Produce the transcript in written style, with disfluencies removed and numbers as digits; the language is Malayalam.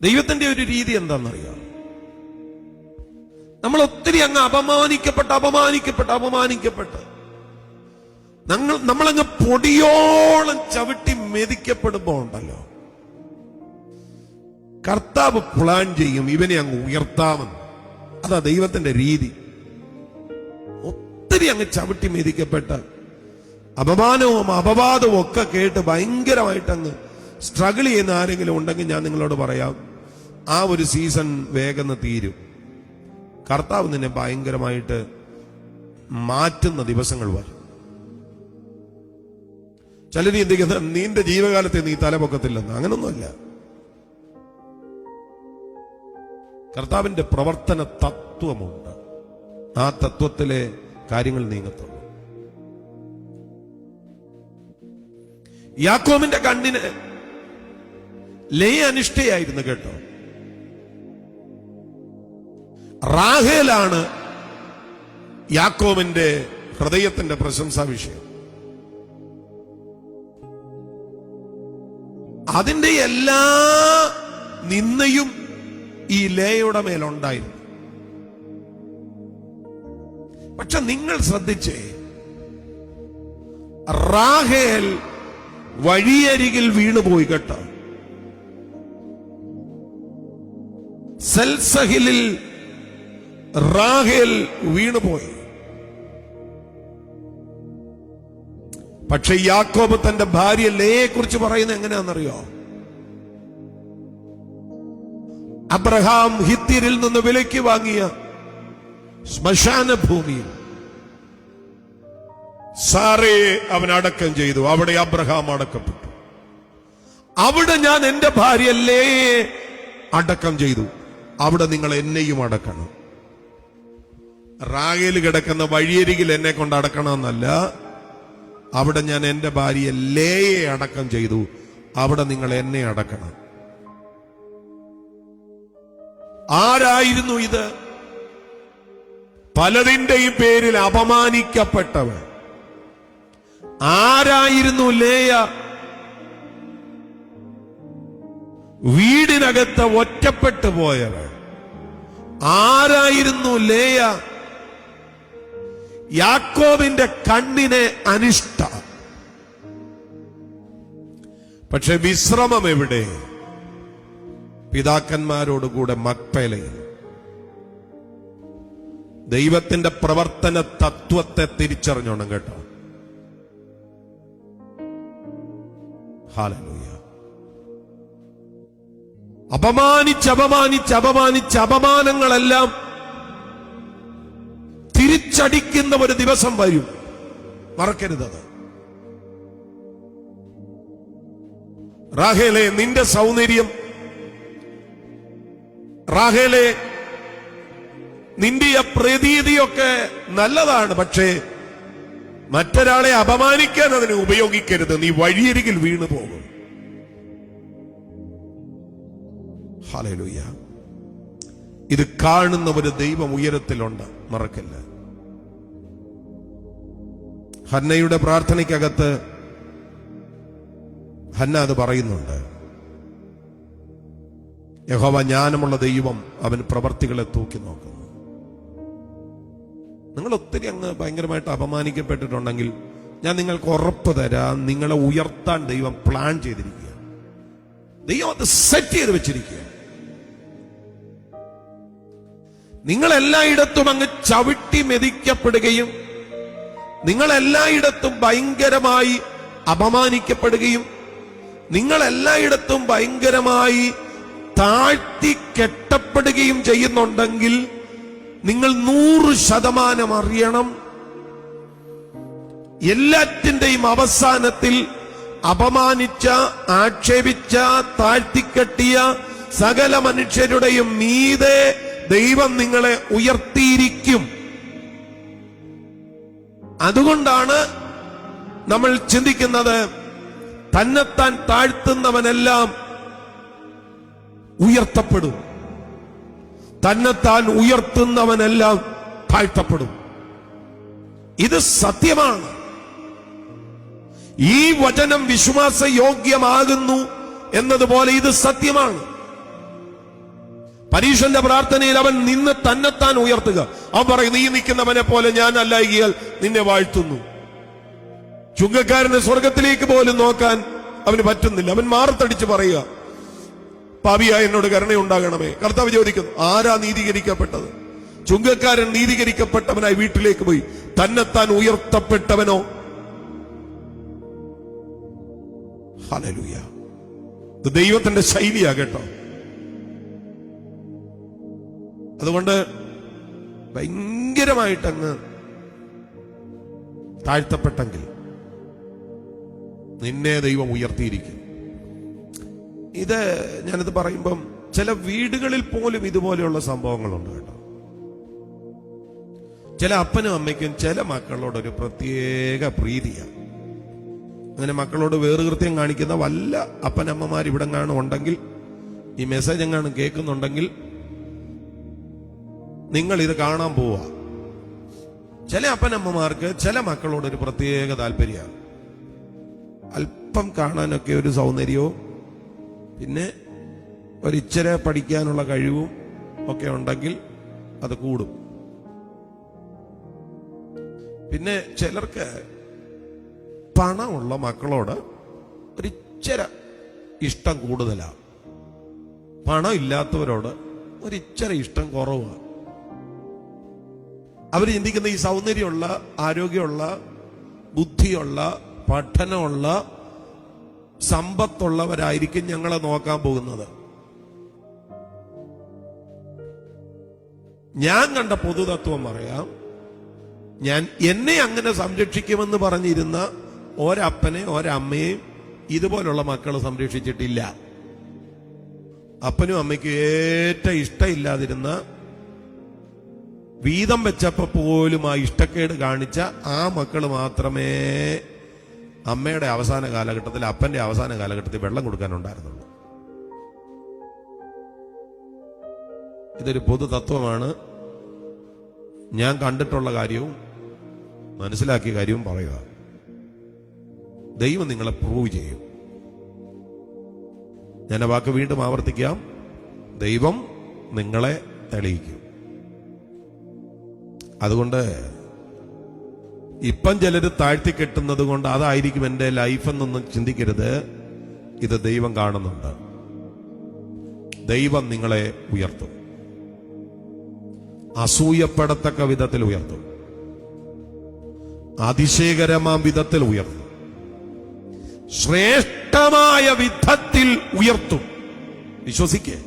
ദൈവത്തിന്റെ ഒരു രീതി എന്താണെന്നറിയാം? നമ്മൾ ഒത്തിരി അങ്ങ് അപമാനിക്കപ്പെട്ട് നമ്മളങ്ങ് പൊടിയോളം ചവിട്ടി മെതിക്കപ്പെടുമ്പോ ഉണ്ടല്ലോ, കർത്താവ് പ്ലാൻ ചെയ്യും ഇവനെ അങ്ങ് ഉയർത്താമെന്ന്. അതാ ദൈവത്തിന്റെ രീതി. ഒത്തിരി അങ്ങ് ചവിട്ടി മെതിക്കപ്പെട്ട് അപമാനവും അപവാദവും ഒക്കെ കേട്ട് ഭയങ്കരമായിട്ടങ്ങ് സ്ട്രഗിൾ ചെയ്യുന്ന ആരെങ്കിലും ഉണ്ടെങ്കിൽ ഞാൻ നിങ്ങളോട് പറയാം, ആ ഒരു സീസൺ വേഗം തീരും. കർത്താവ് നിന്നെ ഭയങ്കരമായിട്ട് മാറ്റുന്ന ദിവസങ്ങൾ വരും. ചിലര് ചിന്തിക്കുന്നത് നിന്റെ ജീവകാലത്തെ നീ തലപൊക്കത്തില്ലെന്ന്. അങ്ങനൊന്നുമല്ല. കർത്താവിന്റെ പ്രവർത്തന തത്വമുണ്ട്. ആ തത്വത്തിലെ കാര്യങ്ങൾ നീങ്ങത്തുള്ളൂ. യാക്കോബിന്റെ കണ്ണിന് ലേയ അനിഷ്ടയായിരുന്നു കേട്ടോ. റാഹേലാണ് യാക്കോബിന്റെ ഹൃദയത്തിന്റെ പ്രശംസാ വിഷയം. അതിന്റെ എല്ലാ നിന്ദയും ഈ ലേയുടെ മേലുണ്ടായിരുന്നു. പക്ഷെ നിങ്ങൾ ശ്രദ്ധിച്ചേ, റാഹേൽ വഴിയരികിൽ വീണുപോയി കേട്ടോ. സെൽസഹിലിൽ റാഹേൽ വീണുപോയി. പക്ഷെ യാക്കോബ് തന്റെ ഭാര്യ ലേയെ കുറിച്ച് പറയുന്നത് എങ്ങനെയാണെന്നറിയോ? അബ്രഹാം ഹിത്യരിൽ നിന്ന് വിലയ്ക്ക് വാങ്ങിയ ശ്മശാന ഭൂമിയിൽ സാറയെ അവൻ അടക്കം ചെയ്തു. അവിടെ അബ്രഹാം അടക്കപ്പെട്ടു. അവിടെ ഞാൻ എന്റെ ഭാര്യ ലേയെ അടക്കം ചെയ്തു. അവിടെ നിങ്ങൾ എന്നെയും അടക്കണം. റാഹേൽ കിടക്കുന്ന വഴിയരികിൽ എന്നെ കൊണ്ട് അടക്കണമെന്നല്ല, അവിടെ ഞാൻ എന്റെ ഭാര്യ ലേയെ അടക്കം ചെയ്തു. അവിടെ നിങ്ങൾ എന്നെ അടക്കണം. ആരായിരുന്നു ഇത്? പലതിന്റെയും പേരിൽ അപമാനിക്കപ്പെട്ടവൻ. ആരായിരുന്നു ലേയ? വീടിനകത്ത് ഒറ്റപ്പെട്ടു പോയവൻ. ആരായിരുന്നു ലേയ? യാക്കോബിന്റെ കണ്ണിനെ അനിഷ്ട. പക്ഷെ വിശ്രമം എവിടെ? പിതാക്കന്മാരോടുകൂടെ മക്പേലയിൽ. ദൈവത്തിന്റെ പ്രവർത്തന തത്വത്തെ തിരിച്ചറിഞ്ഞോണം കേട്ടോ. ഹല്ലേലൂയ. അപമാനിച്ച് അപമാനങ്ങളെല്ലാം തിരിച്ചടിക്കുന്ന ഒരു ദിവസം വരും. മറക്കരുതത്. റാഹേലേ, നിന്റെ സൗന്ദര്യം, റാഹേലേ, നിന്റെ ആ പ്രതീതിയൊക്കെ നല്ലതാണ്. പക്ഷേ മറ്റൊരാളെ അപമാനിക്കാൻ അതിനെ ഉപയോഗിക്കരുത്. നീ വഴിയരികിൽ വീണു പോകും. ഹല്ലേലൂയ. ഇത് കാണുന്ന ഒരു ദൈവം ഉയരത്തിലുണ്ട്, മറക്കല്ല. ഹന്നയുടെ പ്രാർത്ഥനയ്ക്കകത്ത് ഹന്ന അത് പറയുന്നുണ്ട്. യഹോവ ജ്ഞാനമുള്ള ദൈവം, അവൻ പ്രവർത്തികളെ തൂക്കി നോക്കുന്നു. നിങ്ങൾ ഒത്തിരി അങ്ങ് ഭയങ്കരമായിട്ട് അപമാനിക്കപ്പെട്ടിട്ടുണ്ടെങ്കിൽ ഞാൻ നിങ്ങൾക്ക് ഉറപ്പ് തരാം, നിങ്ങളെ ഉയർത്താൻ ദൈവം പ്ലാൻ ചെയ്തിരിക്കുക. ദൈവം അത് സെറ്റ് ചെയ്ത് വെച്ചിരിക്കുക. നിങ്ങളെല്ലായിടത്തും അങ്ങ് ചവിട്ടി മെതിക്കപ്പെടുകയും നിങ്ങളെല്ലായിടത്തും ഭയങ്കരമായി അപമാനിക്കപ്പെടുകയും നിങ്ങളെല്ലായിടത്തും ഭയങ്കരമായി താഴ്ത്തി കെട്ടപ്പെടുകയും ചെയ്യുന്നുണ്ടെങ്കിൽ നിങ്ങൾ 100% അറിയണം, എല്ലാറ്റിന്റെയും അവസാനത്തിൽ അപമാനിച്ച, ആക്ഷേപിച്ച, താഴ്ത്തിക്കെട്ടിയ സകല മനുഷ്യരുടെയും മീതെ ദൈവം നിങ്ങളെ ഉയർത്തിയിരിക്കും. അതുകൊണ്ടാണ് നമ്മൾ ചിന്തിക്കുന്നത്, തന്നെത്താൻ താഴ്ത്തുന്നവനെല്ലാം ഉയർത്തപ്പെടും, തന്നെത്താൻ ഉയർത്തുന്നവനെല്ലാം താഴ്ത്തപ്പെടും. ഇത് സത്യമാണ്. ഈ വചനം വിശ്വാസയോഗ്യമാകുന്നു എന്നതുപോലെ ഇത് സത്യമാണ്. പരീക്ഷന്റെ പ്രാർത്ഥനയിൽ അവൻ നിന്ന് തന്നെത്താൻ ഉയർത്തുക. അവൻ പറയും, നീ നിൽക്കുന്നവനെ പോലെ ഞാൻ അല്ലായികയാൽ നിന്നെ വാഴ്ത്തുന്നു. ചുങ്കക്കാരന് സ്വർഗത്തിലേക്ക് പോലും നോക്കാൻ അവന് പറ്റുന്നില്ല. അവൻ മാറത്തടിച്ച് പറയുക, പാപിയായ എന്നോട് കരുണയുണ്ടാകണമേ. കർത്താവ് ചോദിക്കുന്നു, ആരാ നീതീകരിക്കപ്പെട്ടത്? ചുങ്കക്കാരൻ നീതീകരിക്കപ്പെട്ടവനായി വീട്ടിലേക്ക് പോയി. തന്നെത്താൻ ഉയർത്തപ്പെട്ടവനോ? ഹല്ലേലൂയ. ഇത് ദൈവത്തിന്റെ ശൈലിയാ കേട്ടോ. അതുകൊണ്ട് ഭയങ്കരമായിട്ടങ്ങ് താഴ്ത്തപ്പെട്ടെങ്കിൽ നിന്നെ ദൈവം ഉയർത്തിയിരിക്കും. ഇത് ഞാനിത് പറയുമ്പം ചില വീടുകളിൽ പോലും ഇതുപോലെയുള്ള സംഭവങ്ങളുണ്ട് കേട്ടോ. ചില അപ്പനും അമ്മയ്ക്കും ചില മക്കളോടൊരു പ്രത്യേക പ്രീതിയാണ്. അങ്ങനെ മക്കളോട് വേറുകൃത്യം കാണിക്കുന്ന വല്ല അപ്പനമ്മമാർ ഇവിടെ കാണും ഉണ്ടെങ്കിൽ, ഈ മെസ്സേജ് എങ്ങാനും കേൾക്കുന്നുണ്ടെങ്കിൽ നിങ്ങൾ ഇത് കാണാൻ പോവുക. ചില അപ്പനമ്മമാർക്ക് ചില മക്കളോടൊരു പ്രത്യേക താല്പര്യമാണ്. അല്പം കാണാനൊക്കെ ഒരു സൗന്ദര്യവും പിന്നെ ഒരിച്ചിരി പഠിക്കാനുള്ള കഴിവും ഒക്കെ ഉണ്ടെങ്കിൽ അത് കൂടും. പിന്നെ ചിലർക്ക് പണമുള്ള മക്കളോട് ഒരിച്ചിരി ഇഷ്ടം കൂടുതലാണ്. പണം ഇല്ലാത്തവരോട് ഒരിച്ചിരി ഇഷ്ടം കുറവാണ്. അവർ ചിന്തിക്കുന്ന ഈ സൗന്ദര്യമുള്ള, ആരോഗ്യമുള്ള, ബുദ്ധിയുള്ള, പഠനമുള്ള, സമ്പത്തുള്ളവരായിരിക്കും ഞങ്ങളെ നോക്കാൻ പോകുന്നത്. ഞാൻ കണ്ട പൊതുതത്വം പറയാം. ഞാൻ എന്നെ അങ്ങനെ സംരക്ഷിക്കുമെന്ന് പറഞ്ഞിരുന്ന ഒരപ്പനെ ഒരമ്മയെയും ഇതുപോലുള്ള മക്കൾ സംരക്ഷിച്ചിട്ടില്ല. അപ്പനും അമ്മയ്ക്കും ഏറ്റവും ഇഷ്ടമില്ലാതിരുന്ന, വീതം വെച്ചപ്പോ പോലും ആ ഇഷ്ടക്കേട് കാണിച്ച ആ മക്കൾ മാത്രമേ അമ്മയുടെ അവസാന കാലഘട്ടത്തിൽ, അപ്പന്റെ അവസാന കാലഘട്ടത്തിൽ വെള്ളം കൊടുക്കാനുണ്ടായിരുന്നുള്ളൂ. ഇതൊരു പൊതു തത്വമാണ്. ഞാൻ കണ്ടിട്ടുള്ള കാര്യവും മനസ്സിലാക്കിയ കാര്യവും പറയുക. ദൈവം നിങ്ങളെ പ്രൂവ് ചെയ്യും. ഞാൻ ആ വാക്ക് വീണ്ടും ആവർത്തിക്കാം. ദൈവം നിങ്ങളെ തെളിയിക്കും. അതുകൊണ്ട് ഇപ്പം ചിലര് താഴ്ത്തിക്കെട്ടുന്നത് കൊണ്ട് അതായിരിക്കും എൻ്റെ ലൈഫ് എന്നൊന്നും ചിന്തിക്കരുത്. ഇത് ദൈവം കാണുന്നുണ്ട്. ദൈവം നിങ്ങളെ ഉയർത്തും. അസൂയപ്പെടത്തക്ക വിധത്തിൽ ഉയർത്തും. അതിശയകരമാം വിധത്തിൽ ഉയർത്തും. ശ്രേഷ്ഠമായ വിധത്തിൽ ഉയർത്തും. വിശ്വസിക്കേ.